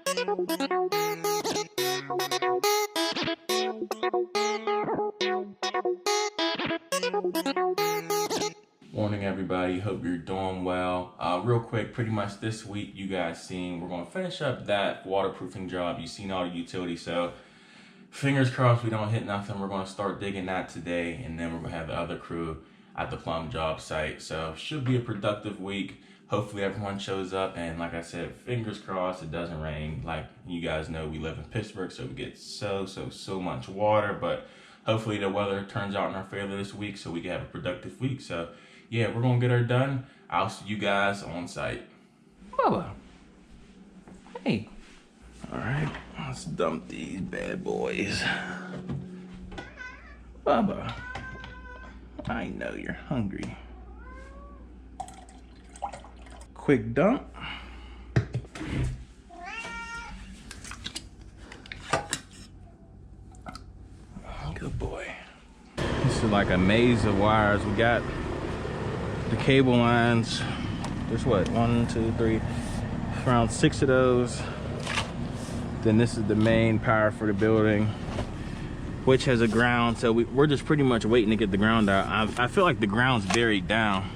Morning everybody, hope you're doing well. Real quick, pretty much this week you guys seen we're going to finish up that waterproofing job. You've seen all the utilities, so fingers crossed we don't hit nothing. We're going to start digging that today, and then we're going to have the other crew at the plum job site. So should be a productive week. Hopefully everyone shows up, and like I said, fingers crossed it doesn't rain. Like you guys know, we live in Pittsburgh, so we get so much water, but hopefully the weather turns out in our favor this week so we can have a productive week. So yeah, we're gonna get her done. I'll see you guys on site. Bubba. Hey. All right, let's dump these bad boys. Bubba, I know you're hungry. Quick dump. Good boy. This is like a maze of wires. We got the cable lines. There's what, 1, 2, 3, around 6 of those. Then this is the main power for the building, which has a ground. So we're just pretty much waiting to get the ground out. I feel like the ground's buried down.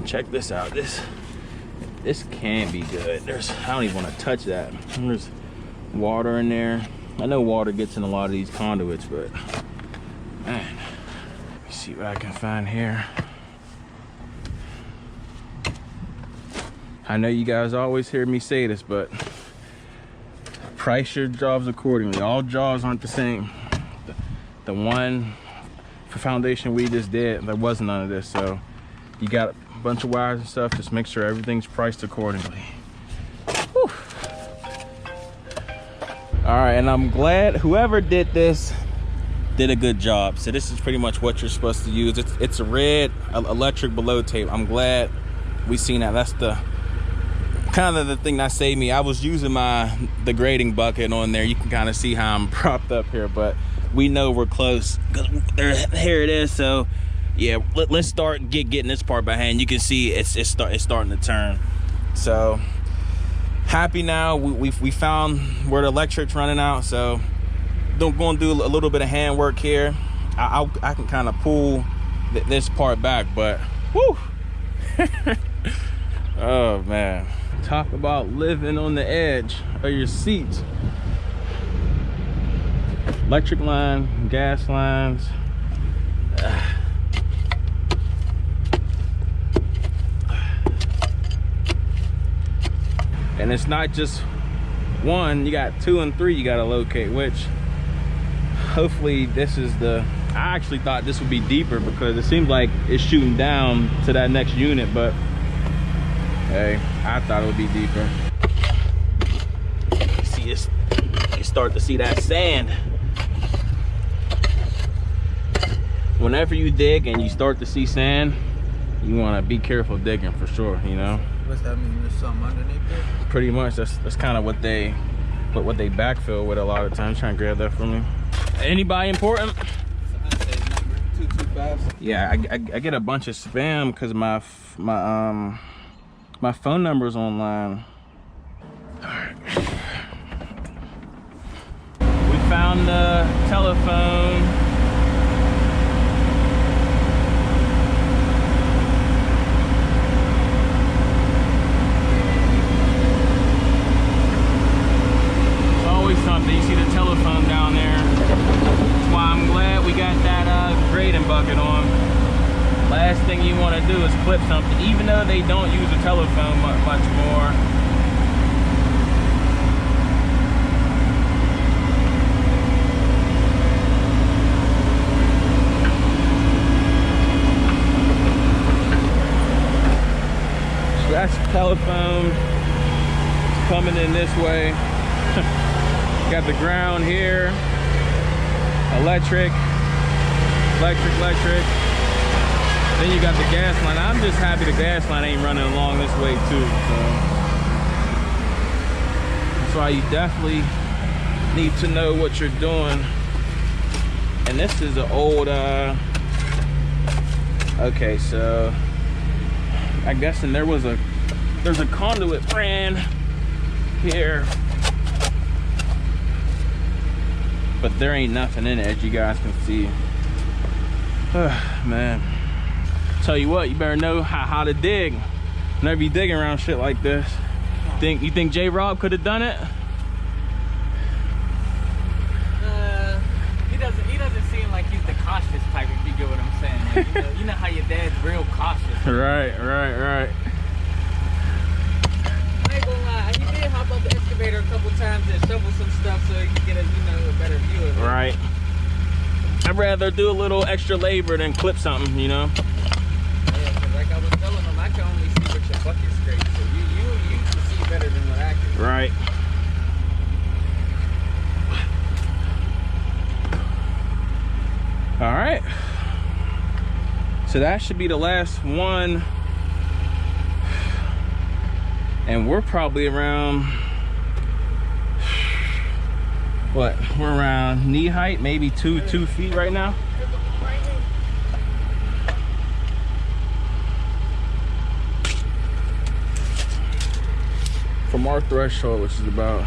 Check this out. This can be good. I don't even want to touch that. There's water in there. I know water gets in a lot of these conduits, but man, let me see what I can find here. I know you guys always hear me say this, but price your jobs accordingly. All jobs aren't the same. The one for foundation we just did, there wasn't none of this, so you got a bunch of wires and stuff. Just make sure everything's priced accordingly. Whew. All right, and I'm glad whoever did this did a good job. So this is pretty much what you're supposed to use. It's a red electric below tape. I'm glad we seen that. That's the kind of the thing that saved me. I was using the grading bucket on there. You can kind of see how I'm propped up here, but we know we're close because here it is. So yeah, let's start getting this part by hand. You can see it's starting to turn. So happy now. We found where the electric's running out. So going to do a little bit of hand work here. I can kind of pull this part back, but whoo. Oh man, talk about living on the edge of your seat. Electric line, gas lines. And it's not just one, you got 2 and 3 you got to locate, which hopefully this is I actually thought this would be deeper because it seems like it's shooting down to that next unit, but hey, I thought it would be deeper. See this, you start to see that sand. Whenever you dig and you start to see sand, you want to be careful digging for sure, you know. What's that mean? There's something underneath there? Pretty much. That's kind of what they backfill with a lot of times. Trying to grab that from me. Anybody important? I say number 225. Yeah, I get a bunch of spam because my phone number's online. All right. We found the telephone. Something. You see the telephone down there. That's why I'm glad we got that grading bucket on. Last thing you want to do is clip something, even though they don't use the telephone much more. So that's the telephone. It's coming in this way. Got the ground here, electric. Then you got the gas line. I'm just happy the gas line ain't running along this way too. So that's why you definitely need to know what you're doing. And this is an old, okay, so I guess there's a conduit ran here. But there ain't nothing in it, as you guys can see. Man. Tell you what, you better know how to dig. Never be digging around shit like this. You think J-Rob could have done it? He doesn't seem like he's the cautious type, if you get what I'm saying. Like, you know how your dad's real cautious. Right. I ain't gonna lie, he did hop up the excavator a couple times and shovel some stuff so he could get a better view of it. Right. I'd rather do a little extra labor than clip something, you know? Yeah, because like I was telling him, I can only see what your bucket scrapes, so you can see better than what I can. Right. All right. So that should be the last one. And we're probably around, what? We're around knee height, maybe 2 feet right now. From our threshold, which is about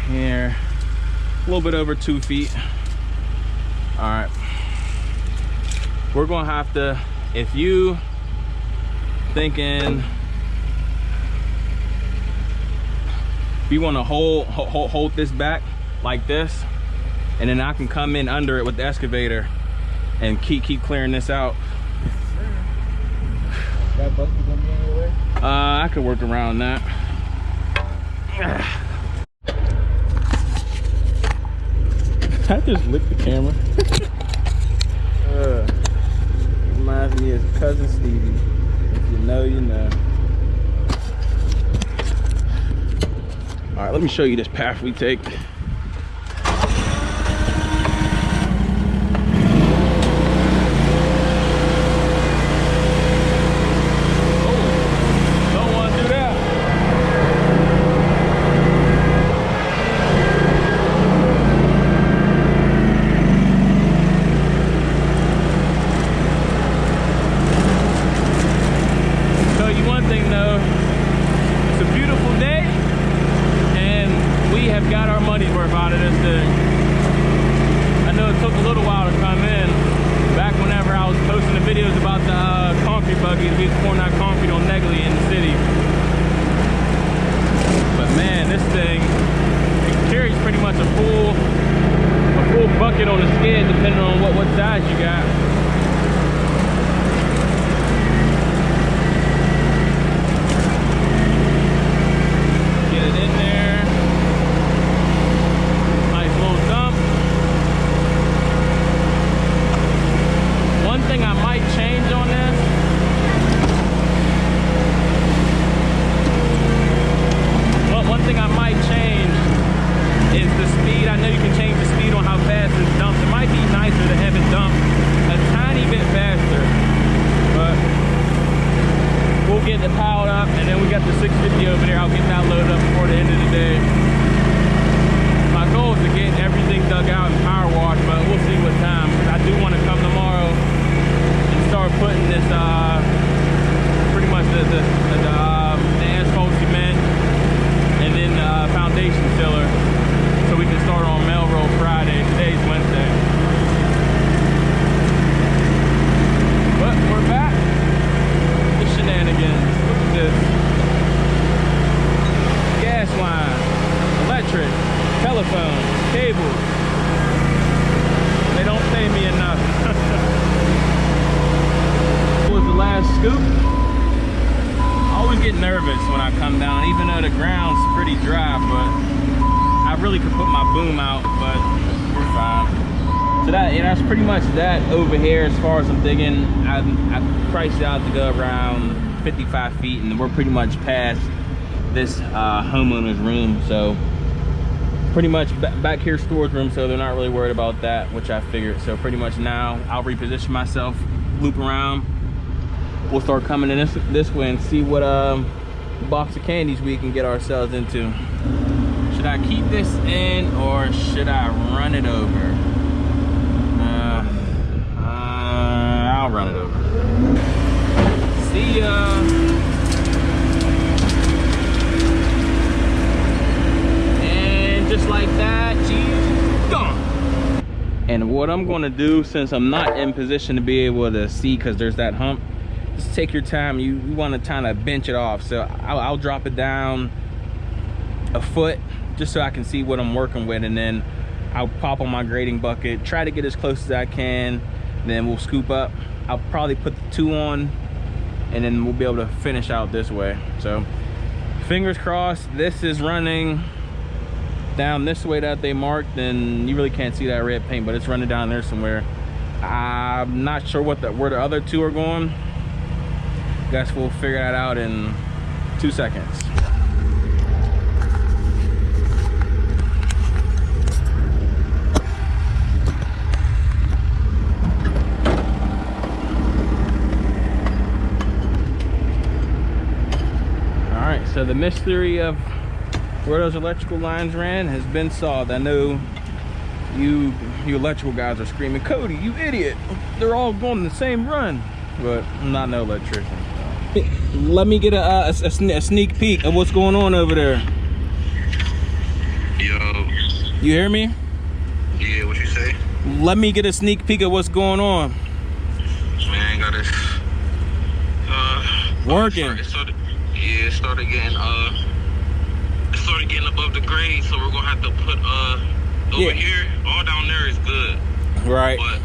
here, a little bit over 2 feet. All right. We're gonna have to, if you thinking, if you want to hold this back like this, and then I can come in under it with the excavator and keep clearing this out. That bucket gonna be in your way? I could work around that. I just licked the camera. Reminds me of cousin Stevie. If you know, you know. All right, let me show you this path we take. Bucket on the skid, depending on what size you got. Get it in there. Nice little dump. One thing I might change on this. Well, one thing I might change is the speed. I know you can change the speed on how fast this dumps. It might be nicer to have it dump a tiny bit faster, but we'll get it piled up, and then we got the 650 over there. I'll get that loaded up before the end of the day. My goal is to get everything dug out and power washed, but we'll see what time. I do want to come tomorrow and start putting this pretty much the asphalt cement and then foundation filler, so we can start on Melrose Friday. Today's Wednesday. But we're back. The shenanigans. Look at this. Gas line, electric, telephone, cables. They don't pay me enough. What was the last scoop? I always get nervous when I come down, even though the ground's pretty dry, but I really could put my boom out, but we're fine. So that's pretty much that over here as far as I'm digging. I priced out to go around 55 feet, and we're pretty much past this homeowner's room. So pretty much back here storage room, so they're not really worried about that, which I figured. So pretty much now I'll reposition myself, loop around. We'll start coming in this way and see what box of candies we can get ourselves into. Should I keep this in or should I run it over? I'll run it over. See ya. what I'm going to do, since I'm not in position to be able to see because there's that hump, just take your time. You want to kind of bench it off. So I'll drop it down a foot just so I can see what I'm working with, and then I'll pop on my grading bucket, try to get as close as I can, then we'll scoop up. I'll probably put the 2 on, and then we'll be able to finish out this way. So fingers crossed. This is running down this way that they marked, and you really can't see that red paint, but it's running down there somewhere. I'm not sure where the other 2 are going. Guess we'll figure that out in 2 seconds. All right, so the mystery of where those electrical lines ran has been solved. I know you electrical guys are screaming, Cody, you idiot, they're all going the same run, but I'm not no electrician. Let me get a sneak peek of what's going on over there. Yo. You hear me? Yeah, what you say? Let me get a sneak peek of what's going on. Man, got this. Working. It started getting above the grade, so we're gonna have to put over here. All down there is good. Right. But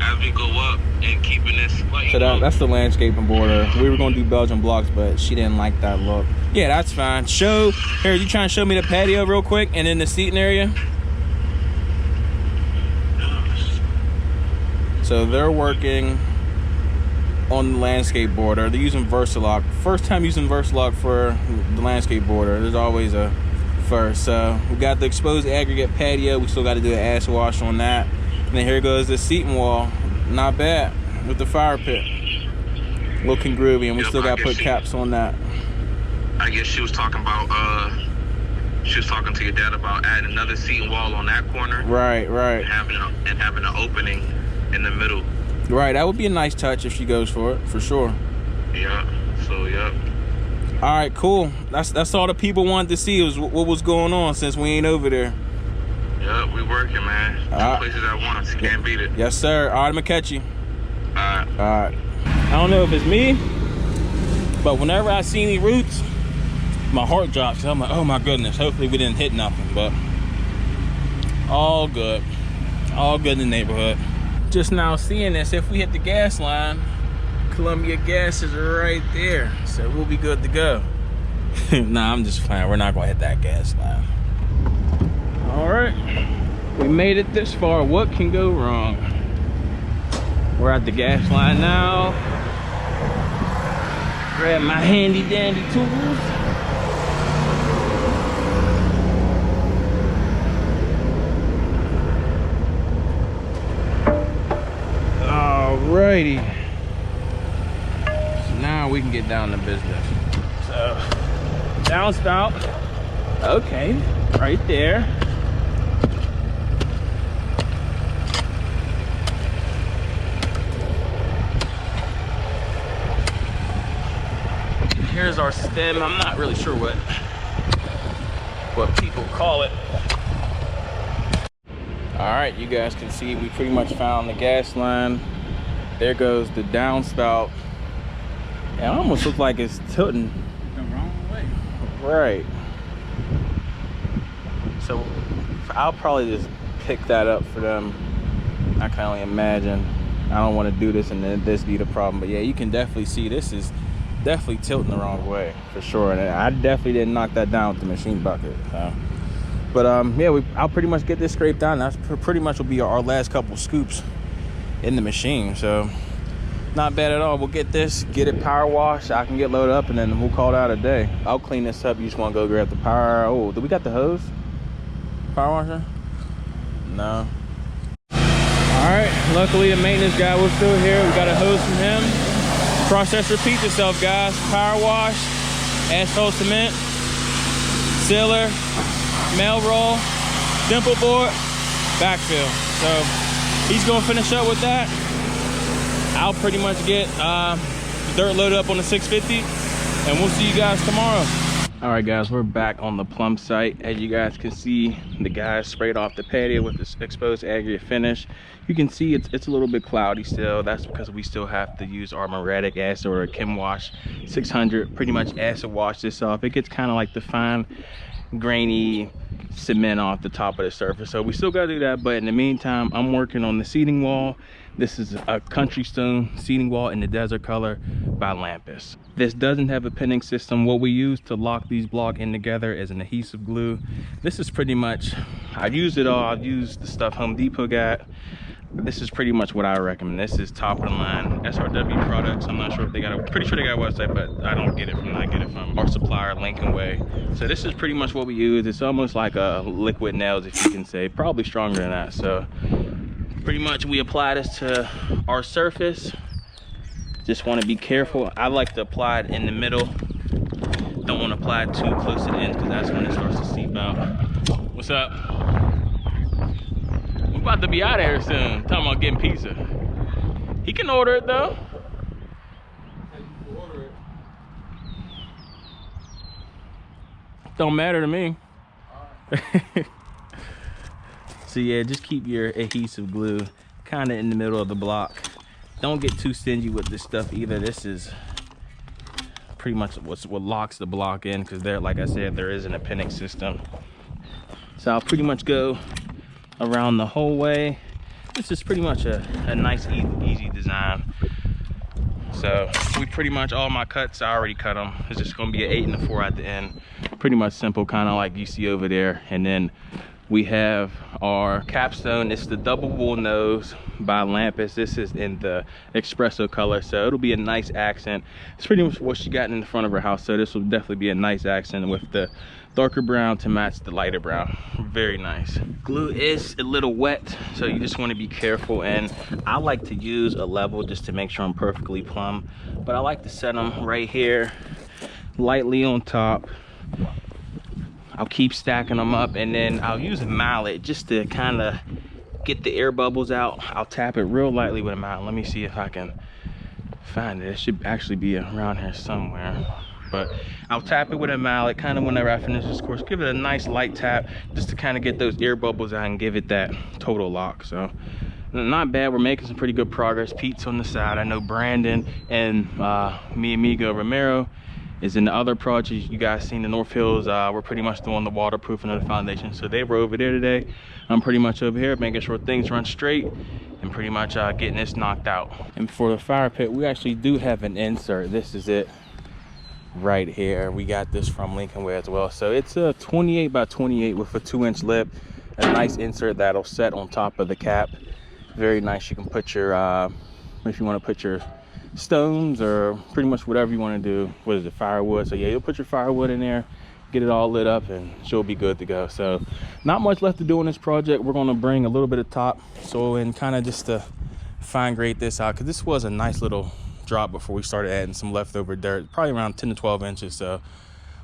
as we go up and keeping this, like, so that's the landscaping border. We were gonna do Belgian blocks, but she didn't like that look. Yeah, that's fine. Here, you trying to show me the patio real quick, and then the seating area? So they're working on the landscape border. They're using Versalock. First time using Versalock for the landscape border. There's always a first. So we got the exposed aggregate patio. We still got to do an ash wash on that. And then here goes the seating wall. Not bad with the fire pit. Looking groovy, and we still got to put caps on that. I guess she was talking about she was talking to your dad about adding another seating wall on that corner. Right. And having an opening in the middle. Right, that would be a nice touch if she goes for it, for sure. Yeah. So yeah. All right, cool. That's all the people wanted to see was what was going on since we ain't over there. Yeah, we working, man. 2 places at once. You can't beat it. Yes, sir. All right, I'm gonna catch you. All right. All right. I don't know if it's me, but whenever I see any roots, my heart drops. I'm like, oh my goodness. Hopefully we didn't hit nothing, but all good. All good in the neighborhood. Just now seeing this, if we hit the gas line, Columbia Gas is right there, so we'll be good to go. Nah, I'm just playing. We're not gonna hit that gas line. All right, we made it this far. What can go wrong? We're at the gas line now. Grab my handy dandy tools. Alrighty. So now we can get down to business. So, downspout. Okay, right there. Here's our stem. I'm not really sure what people call it. All right, you guys can see we pretty much found the gas line. There goes the downspout. It almost looks like it's tilting The wrong way. right. So I'll probably just pick that up for them. I can only imagine. I don't want to do this and then this be the problem. But yeah, you can definitely see this is definitely tilting the wrong way for sure. And I definitely didn't knock that down with the machine bucket. But yeah, I'll pretty much get this scraped down. That's pretty much will be our last couple scoops in the machine. So not bad at all. We'll get this, get it power washed. I can get loaded up and then we'll call it out a day. I'll clean this up. You just want to go grab the power. Oh, do we got the hose? Power washer? No. All right, luckily the maintenance guy was still here. We got a hose from him. Process repeats itself, guys. Power wash, asphalt cement, sealer, mail roll, dimple board, backfill. So he's gonna finish up with that. I'll pretty much get dirt loaded up on the 650 and we'll see you guys tomorrow. All right, guys, we're back on the plumb site. As you guys can see, the guys sprayed off the patio with this exposed aggregate finish. You can see it's a little bit cloudy still. That's because we still have to use our muriatic acid or a Chem Wash 600. Pretty much acid wash this off. It gets kind of like the fine, grainy cement off the top of the surface. So we still got to do that. But in the meantime, I'm working on the seating wall. This is a country stone seating wall in the desert color by Lampus. This doesn't have a pinning system. What we use to lock these blocks in together is an adhesive glue. This is pretty much, I've used it all. I've used the stuff Home Depot got. This is pretty much what I recommend. This is top of the line SRW products. I'm not sure if they got pretty sure they got a website, but I don't get it from, I get it from our supplier, Lincoln Way. So this is pretty much what we use. It's almost like a liquid nails, if you can say, probably stronger than that. So pretty much we apply this to our surface. Just want to be careful. I like to apply it in the middle. Don't want to apply it too close to the end because that's when it starts to seep out. What's up? We're about to be out of here soon. Talking about getting pizza. He can order it though. Don't matter to me. So yeah, just keep your adhesive glue kind of in the middle of the block. Don't get too stingy with this stuff either. This is pretty much what locks the block in, because there, like I said, there isn't a pinning system. So I'll pretty much go around the whole way. This is pretty much a nice, easy design. So we pretty much, all my cuts, I already cut them. It's just gonna be an 8 and a 4 at the end. Pretty much simple, kind of like you see over there. And then we have our capstone. It's the double wool nose by Lampus. This is in the espresso color, so it'll be a nice accent. It's pretty much what she got in the front of her house, so this will definitely be a nice accent with the darker brown to match the lighter brown. Very nice. Glue is a little wet, so you just want to be careful, and I like to use a level just to make sure I'm perfectly plumb, but I like to set them right here lightly on top. I'll keep stacking them up, and then I'll use a mallet just to kind of get the air bubbles out. I'll tap it real lightly with a mallet. Let me see if I can find it. It should actually be around here somewhere. But I'll tap it with a mallet kind of whenever I finish this course. Give it a nice light tap just to kind of get those air bubbles out and give it that total lock. So not bad. We're making some pretty good progress. Pete's on the side. I know Brandon and mi amigo Romero is in the other project. You guys seen the North Hills. We're pretty much doing the waterproofing of the foundation. So they were over there today. I'm pretty much over here making sure things run straight and pretty much getting this knocked out. And for the fire pit, we actually do have an insert. This is it right here. We got this from Lincoln Way as well. So it's a 28 by 28 with a 2-inch lip. A nice insert that'll set on top of the cap. Very nice. You can put your, if you want to put your stones or pretty much whatever you want to do. What is it, firewood? So yeah, you'll put your firewood in there, get it all lit up, and she'll be good to go. So not much left to do on this project. We're going to bring a little bit of top soil in kind of just to fine grade this out, because this was a nice little drop before we started adding some leftover dirt, probably around 10 to 12 inches. So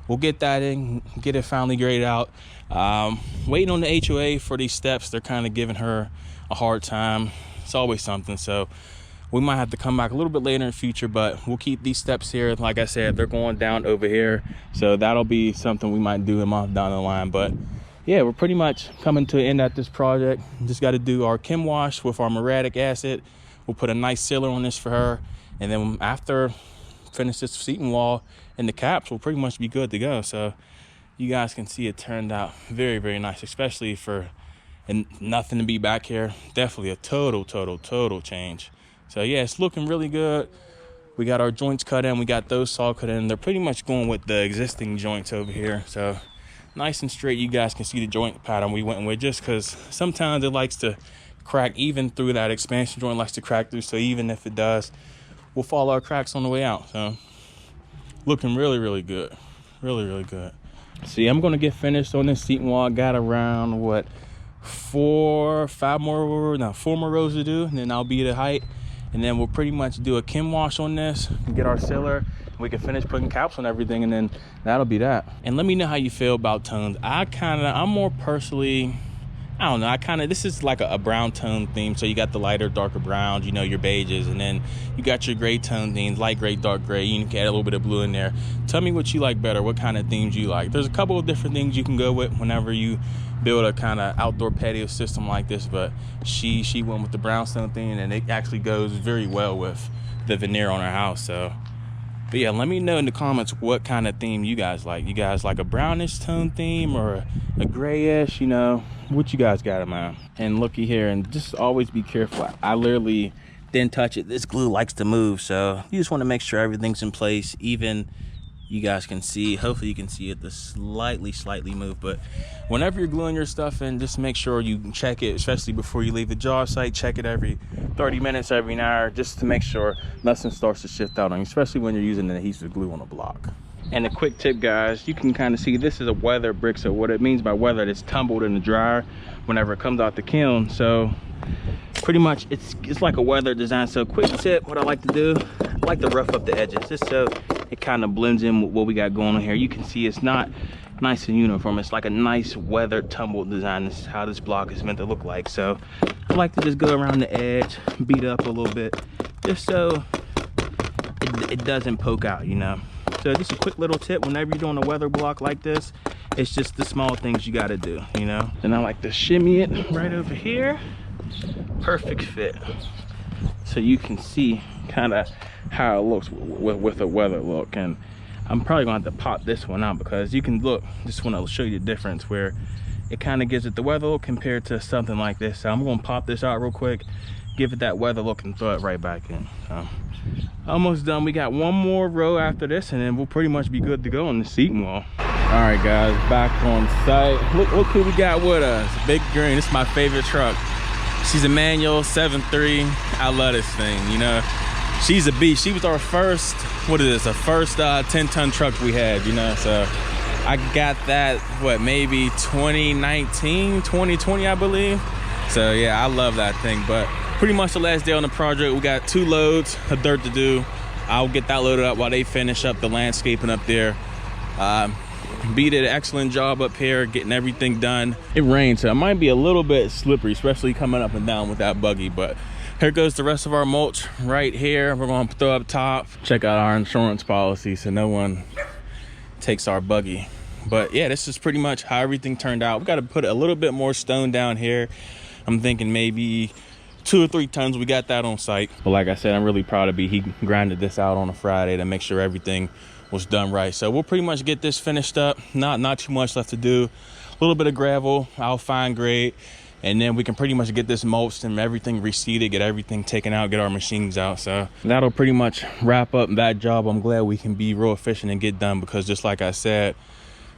we'll get that in, get it finally graded out. Waiting on the HOA for these steps. They're kind of giving her a hard time. It's always something. So we might have to come back a little bit later in the future, but we'll keep these steps here. Like I said, they're going down over here, so that'll be something we might do a month down the line. But yeah, we're pretty much coming to an end at this project. Just got to do our Chem Wash with our muriatic acid. We'll put a nice sealer on this for her, and then after finish this seating wall and the caps, we'll pretty much be good to go. So you guys can see it turned out very, very nice, especially for nothing to be back here. Definitely a total change. So yeah, it's looking really good. We got our joints cut in, we got those saw cut in. They're pretty much going with the existing joints over here. So nice and straight. You guys can see the joint pattern we went with, just because sometimes it likes to crack even through that expansion joint, likes to crack through. So even if it does, we'll follow our cracks on the way out. So looking really good. Really good. See, I'm gonna get finished on this seating wall. I got around what, 4 more rows to do, and then I'll be at height. And then we'll pretty much do a Chem Wash on this and get our sealer, and we can finish putting caps on everything, and then that'll be that. And let me know how you feel about tones. I'm more personally I don't know, this is like a brown tone theme. So you got the lighter, darker browns, you know, your beiges, and then you got your gray tone themes, light gray, dark gray. You can add a little bit of blue in there. Tell me what you like better, what kind of themes you like. There's a couple of different things you can go with whenever you build a kind of outdoor patio system like this, but she went with the brownstone theme, and it actually goes very well with the veneer on her house. So, but yeah, let me know in the comments what kind of theme you guys like. You guys like a brownish tone theme or a grayish, you know, what you guys got in mind? And looky here, and just always be careful. I literally didn't touch it. This glue likes to move, so you just want to make sure everything's in place. Even you guys can see, hopefully you can see it, the slightly move. But whenever you're gluing your stuff in, just make sure you check it, especially before you leave the job site. Check it every 30 minutes, every hour, just to make sure nothing starts to shift out on you, especially when you're using an adhesive glue on a block. And a quick tip, guys, you can kind of see this is a weather brick. So what it means by weather, it's tumbled in the dryer whenever it comes out the kiln. So pretty much it's like a weather design. So quick tip, what I like to do, I like to rough up the edges just so it kind of blends in with what we got going on here. You can see it's not nice and uniform. It's like a nice weather tumbled design. This is how this block is meant to look like. So I like to just go around the edge, beat up a little bit, just so it doesn't poke out, you know. So just a quick little tip, whenever you're doing a weather block like this, it's just the small things you got to do, you know. And I like to shimmy it right over here. Perfect fit. So you can see kind of how it looks with a weather look. And I'm probably gonna have to pop this one out because you can look, just want to show you the difference where it kind of gives it the weather look compared to something like this. So I'm gonna pop this out real quick, give it that weather look, and throw it right back in. So almost done. We got one more row after this, and then we'll pretty much be good to go on the seating wall. All right, guys, back on site. Look who we got with us. Big Green. This is my favorite truck. She's a manual 7.3. I love this thing, you know. She's a beast. She was our first, what is this, the first 10-ton truck we had, you know. So I got that, what, maybe 2019, 2020, I believe. So yeah, I love that thing. But pretty much the last day on the project, we got 2 loads of dirt to do. I'll get that loaded up while they finish up the landscaping up there. B did an excellent job up here getting everything done. It rained, so it might be a little bit slippery, especially coming up and down with that buggy. But here goes the rest of our mulch right here. We're gonna throw up top. Check out our insurance policy so no one takes our buggy. But yeah, this is pretty much how everything turned out. We got to put a little bit more stone down here. I'm thinking maybe 2 or 3 tons. We got that on site. But like I said, I'm really proud of B. He grinded this out on a Friday to make sure everything was done right. So we'll pretty much get this finished up. Not too much left to do. A little bit of gravel, I'll fine grade, and then we can pretty much get this mulched and everything reseeded, get everything taken out, get our machines out. So that'll pretty much wrap up that job. I'm glad we can be real efficient and get done, because just like I said,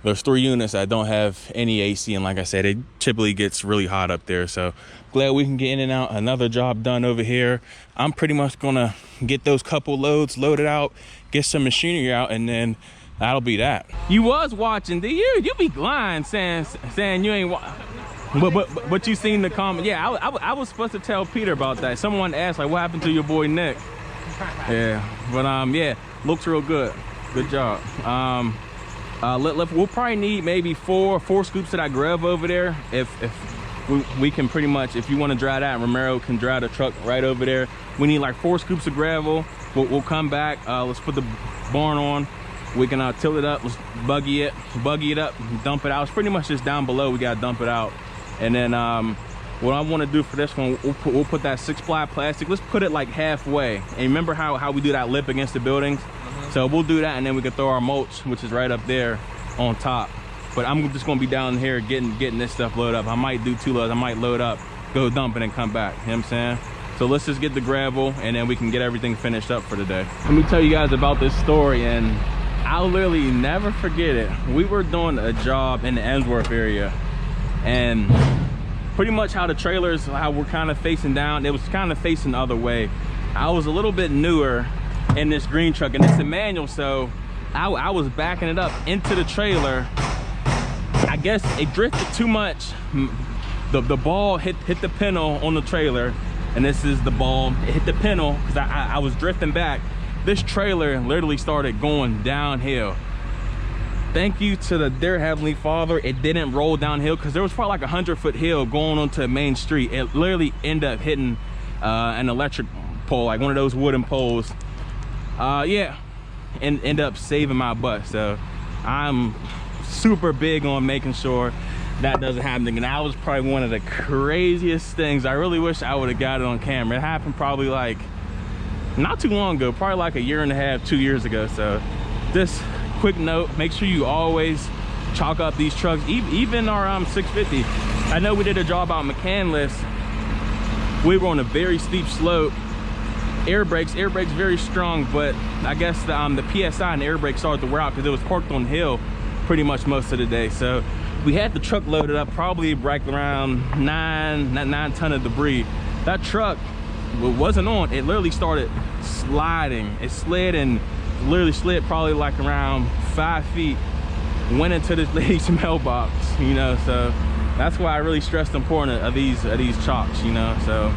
there's 3 units that don't have any AC, and like I said, it typically gets really hot up there. So glad we can get in and out. Another job done over here. I'm pretty much gonna get those couple loads loaded out, get some machinery out, and then that'll be that. You was watching, did you? You be lying saying you ain't but you seen the comment. Yeah, I was supposed to tell Peter about that. Someone asked, like, what happened to your boy Nick? Yeah, but yeah, looks real good. Good job. We'll probably need maybe four scoops of that gravel over there. If we can pretty much, if you want to dry that, Romero can dry the truck right over there. We need like 4 scoops of gravel. We'll come back. Let's put the barn on. We can tilt it up. Let's buggy it up, dump it out. It's pretty much just down below. We gotta dump it out. And then what I want to do for this one, we'll put that 6-ply plastic. Let's put it like halfway. And remember how we do that lip against the buildings? So we'll do that, and then we can throw our mulch, which is right up there on top. But I'm just gonna be down here getting this stuff loaded up. I might do 2 loads. I might load up, go dump it, and come back. You know what I'm saying? So let's just get the gravel, and then we can get everything finished up for the day. Let me tell you guys about this story, and I'll literally never forget it. We were doing a job in the Emsworth area, and pretty much how the trailers, how we're kind of facing down, it was kind of facing the other way. I was a little bit newer in this green truck, and it's a manual, so I was backing it up into the trailer. I guess it drifted too much. The ball hit the pintle on the trailer, and this is the ball. It hit the pintle because I was drifting back. This trailer literally started going downhill. thank you to the dear Heavenly Father, it didn't roll downhill, because there was probably like 100-foot hill going onto the main street. It literally ended up hitting an electric pole, like one of those wooden poles. Yeah, and end up saving my butt. So I'm super big on making sure that doesn't happen again. That was probably one of the craziest things. I really wish I would have got it on camera. It happened probably like not too long ago, probably like a year and a half, 2 years ago. So just quick note, make sure you always chalk up these trucks, even our 650. I know we did a job out McCandless. We were on a very steep slope. Air brakes very strong, but I guess the PSI and the air brakes started to wear out because it was parked on the hill pretty much most of the day. So we had the truck loaded up, probably right around 9 ton of debris. That truck wasn't on. It literally started sliding. It slid and literally slid probably like around 5 feet, went into this lady's mailbox, you know. So that's why I really stressed the importance of these chalks, you know. So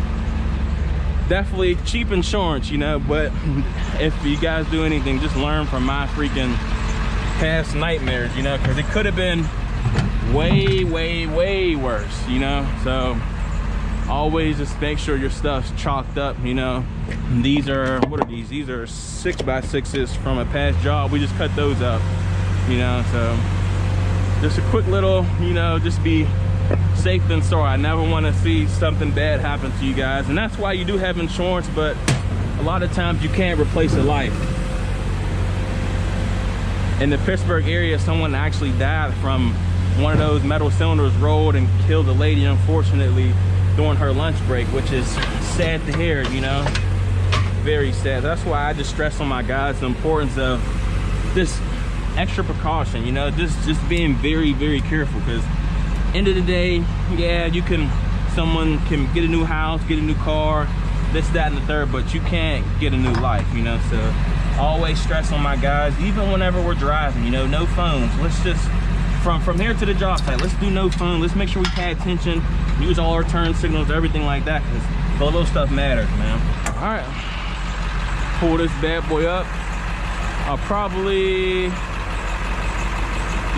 definitely cheap insurance, you know, but if you guys do anything, just learn from my freaking past nightmares, you know, because it could have been way worse, you know. So always just make sure your stuff's chalked up, you know. These are, what are these? These are 6x6s from a past job. We just cut those up, you know. So just a quick little, you know, just be safe than sorry. I never want to see something bad happen to you guys, and that's why you do have insurance, but a lot of times you can't replace a life. In the Pittsburgh area, someone actually died from one of those metal cylinders rolled and killed a lady, unfortunately, during her lunch break, which is sad to hear, you know. Very sad. That's why I just stress on my guys the importance of this extra precaution, you know, just being very careful, because end of the day, yeah, someone can get a new house, get a new car, this, that, and the third, but you can't get a new life, you know. So always stress on my guys, even whenever we're driving, you know, no phones. Let's just from here to the job site, let's do no phone. Let's make sure we pay attention, use all our turn signals, everything like that, because all those stuff matters, man. All right, pull this bad boy up.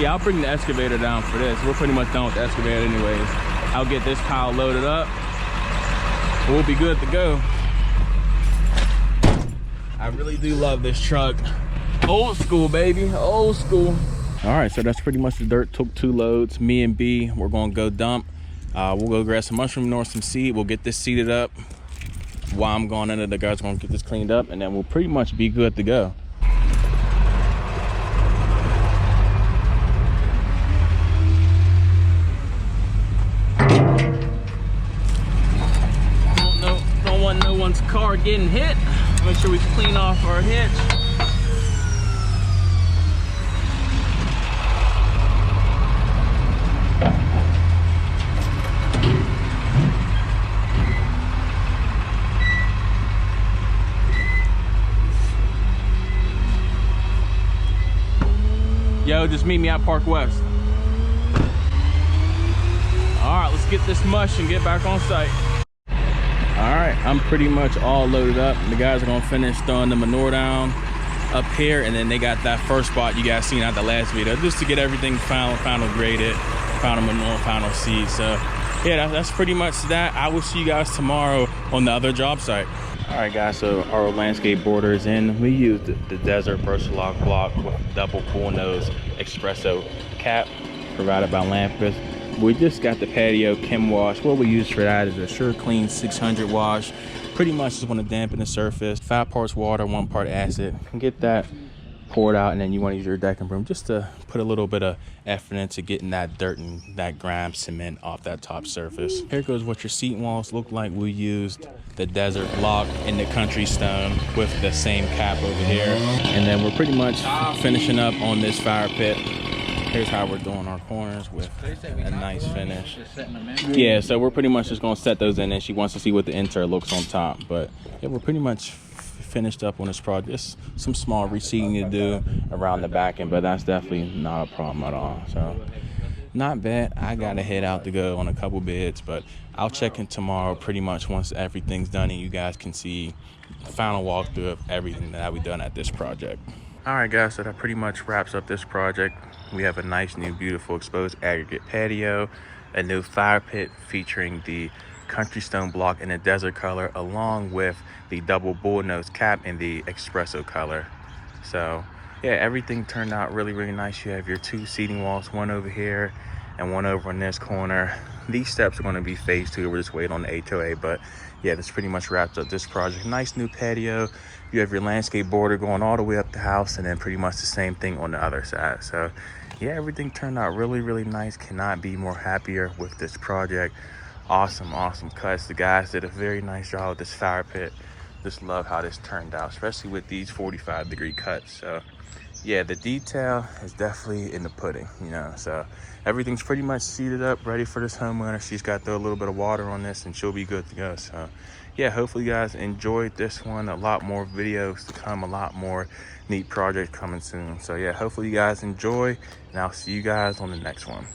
I'll bring the excavator down for this. We're pretty much done with the excavator anyways. I'll get this pile loaded up. We'll be good to go. I really do love this truck. Old school, baby, old school. All right, so that's pretty much the dirt. Took 2 loads. Me and B, we're gonna go dump. We'll go grab some mushroom north, some seed. We'll get this seeded up while I'm going in. The guys gonna get this cleaned up, and then we'll pretty much be good to go. No one's car getting hit. Make sure we clean off our hitch. Yo, just meet me at Park West. All right, let's get this mush and get back on site. All right, I'm pretty much all loaded up. The guys are gonna finish throwing the manure down up here, and then they got that first spot you guys seen out the last video, just to get everything final graded, final manure, final seed. So yeah, that's pretty much that. I will see you guys tomorrow on the other job site. All right, guys, so our landscape border is in. We used the desert Versalock block with double cool nose espresso cap provided by Lampus. We just got the patio chem wash. What we use for that is a Sure Clean 600 wash. Pretty much just want to dampen the surface. 5 parts water, 1 part acid. Get that poured out, and then you want to use your decking broom just to put a little bit of effort into getting that dirt and that grime cement off that top surface. Here goes what your seat walls look like. We used the desert block and the country stone with the same cap over here. And then we're pretty much finishing up on this fire pit. Here's how we're doing our corners with a nice finish. Yeah, so we're pretty much just gonna set those in, and she wants to see what the insert looks on top. But yeah, we're pretty much finished up on this project. Just some small reseeding to do around the back end, but that's definitely not a problem at all. So not bad. I gotta head out to go on a couple bids, but I'll check in tomorrow pretty much once everything's done and you guys can see the final walkthrough of everything that we've done at this project. All right, guys, so that pretty much wraps up this project. We have a nice new beautiful exposed aggregate patio, a new fire pit featuring the country stone block in a desert color, along with the double bullnose cap in the espresso color. So yeah, everything turned out really nice. You have your 2 seating walls, one over here and one over in this corner. These steps are going to be phase 2. We're just waiting on the HOA, but yeah, this pretty much wraps up this project. Nice new patio. You have your landscape border going all the way up the house, and then pretty much the same thing on the other side. So yeah, everything turned out really nice. Cannot be more happier with this project. Awesome cuts. The guys did a very nice job with this fire pit. Just love how this turned out, especially with these 45-degree cuts. So yeah, the detail is definitely in the pudding, you know. So everything's pretty much seated up, ready for this homeowner. She's got to throw a little bit of water on this and she'll be good to go. So yeah, hopefully you guys enjoyed this one. A lot more videos to come, a lot more neat projects coming soon. So yeah, hopefully you guys enjoy, and I'll see you guys on the next one.